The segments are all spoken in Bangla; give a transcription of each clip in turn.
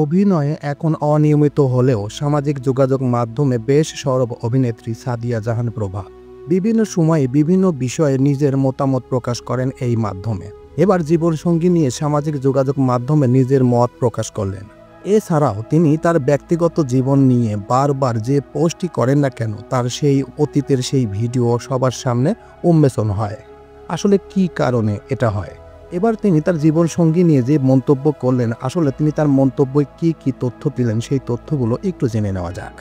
অভিনয়ে এখন অনিয়মিত হলেও সামাজিক যোগাযোগ মাধ্যমে বেশ সরব অভিনেত্রী সাদিয়া জাহান প্রভা বিভিন্ন সময়ে বিভিন্ন বিষয়ে নিজের মতামত প্রকাশ করেন এই মাধ্যমে। এবার জীবনসঙ্গী নিয়ে সামাজিক যোগাযোগ মাধ্যমে নিজের মত প্রকাশ করলেন। এছাড়াও তিনি তার ব্যক্তিগত জীবন নিয়ে বারবার যে পোস্টই করেন না কেন তার সেই অতীতের সেই ভিডিও সবার সামনে উন্মোচন হয়। আসলে কি কারণে এটা হয়? এবার তিনি তার জীবনসঙ্গী নিয়ে যে মন্তব্য করলেন, আসলে তিনি তার মন্তব্যে কি কি তথ্য দিলেন সেই তথ্যগুলো একটু জেনে নেওয়া যাক।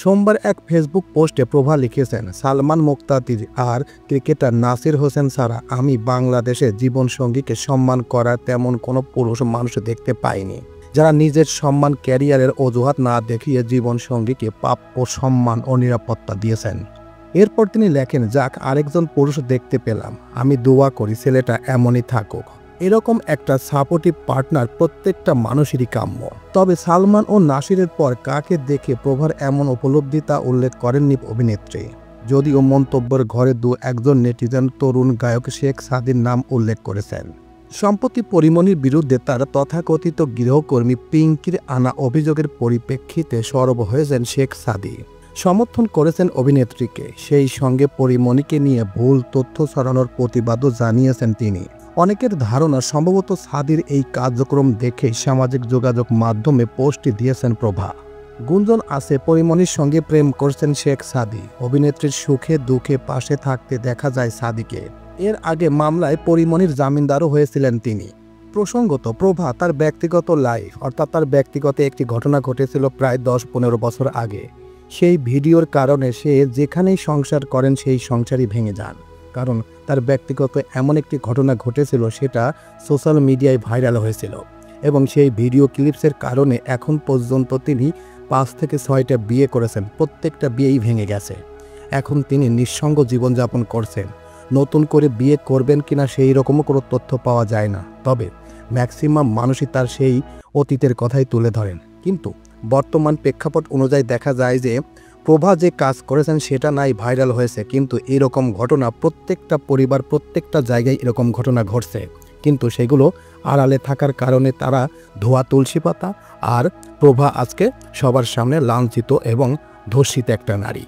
সোমবার এক ফেসবুক পোস্টে প্রভা লিখেছেন, সালমান মুক্তাদির আর ক্রিকেটার নাসির হোসেন ছাড়া আমি বাংলাদেশে জীবনসঙ্গীকে সম্মান করার তেমন কোনো পুরুষ মানুষ দেখতে পাইনি, যারা নিজের সম্মান ক্যারিয়ারের অজুহাত না দেখিয়ে জীবনসঙ্গীকে প্রাপ্য সম্মান ও নিরাপত্তা দিয়েছেন। এরপর তিনি লেখেন, যাক আরেকজন পুরুষ দেখতে পেলাম, আমি দোয়া করি ছেলেটা এমনই থাকুক। এরকম একটা সাপোর্টিভ পার্টনার প্রত্যেকটা মানুষেরই কাম্য। তবে সালমান ও নাসিরের পর কাকে দেখে প্রভার এমন উপলব্ধি তা উল্লেখ করেননি অভিনেত্রী। যদিও মন্তব্যের ঘরে একজন নেটিজেন তরুণ গায়ক শেখ সাদির নাম উল্লেখ করেছেন। সম্প্রতি পরিমণির বিরুদ্ধে তার তথাকথিত গৃহকর্মী পিঙ্কির আনা অভিযোগের পরিপ্রেক্ষিতে সরব হয়েছেন শেখ সাদি। সমর্থন করেছেন অভিনেত্রীকে, সেই সঙ্গে পরিমণিকে নিয়ে ভুল তথ্য ছড়ানোর প্রতিবাদও জানিয়েছেন তিনি। অনেকের ধারণা সম্ভবত সাদির এই কার্যক্রম দেখে সামাজিক যোগাযোগ মাধ্যমে পোস্টটি দিয়েছেন প্রভা। গুঞ্জন আছে পরিমণির সঙ্গে প্রেম করছেন শেখ সাদি। অভিনেত্রীর সুখে দুঃখে পাশে থাকতে দেখা যায় সাদিকে। এর আগে মামলায় পরিমণির জামিনদারও হয়েছিলেন তিনি। প্রসঙ্গত, প্রভা তার ব্যক্তিগত লাইফ অর্থাৎ তার ব্যক্তিগত একটি ঘটনা ঘটেছিল প্রায় 10-15 বছর আগে। সেই ভিডিওর কারণে সে যেখানেই সংসার করেন সেই সংসারই ভেঙে যান, কারণ তার ব্যক্তিগত এমন একটি ঘটনা ঘটেছিল সেটা সোশ্যাল মিডিয়ায় ভাইরাল হয়েছিল এবং সেই ভিডিও ক্লিপসের কারণে এখন পর্যন্ত তিনি 5 থেকে 6টা বিয়ে করেছেন, প্রত্যেকটা বিয়েই ভেঙে গেছে। এখন তিনি নিঃসঙ্গ জীবনযাপন করছেন। নতুন করে বিয়ে করবেন কিনা সেই রকমও কোনো তথ্য পাওয়া যায় না। তবে ম্যাক্সিমাম মানুষই তার সেই অতীতের কথাই তুলে ধরেন। কিন্তু বর্তমান প্রেক্ষাপট অনুযায়ী দেখা যায় যে প্রভা যে কাজ করেছেন সেটা নাই ভাইরাল হয়েছে, কিন্তু এরকম ঘটনা প্রত্যেকটা পরিবার প্রত্যেকটা জায়গায় এরকম ঘটনা ঘটছে, কিন্তু সেগুলো আড়ালে থাকার কারণে তারা ধোয়া তুলসী পাতা। আর প্রভা আজকে সবার সামনে লাঞ্ছিত এবং ধর্ষিত একটা নারী।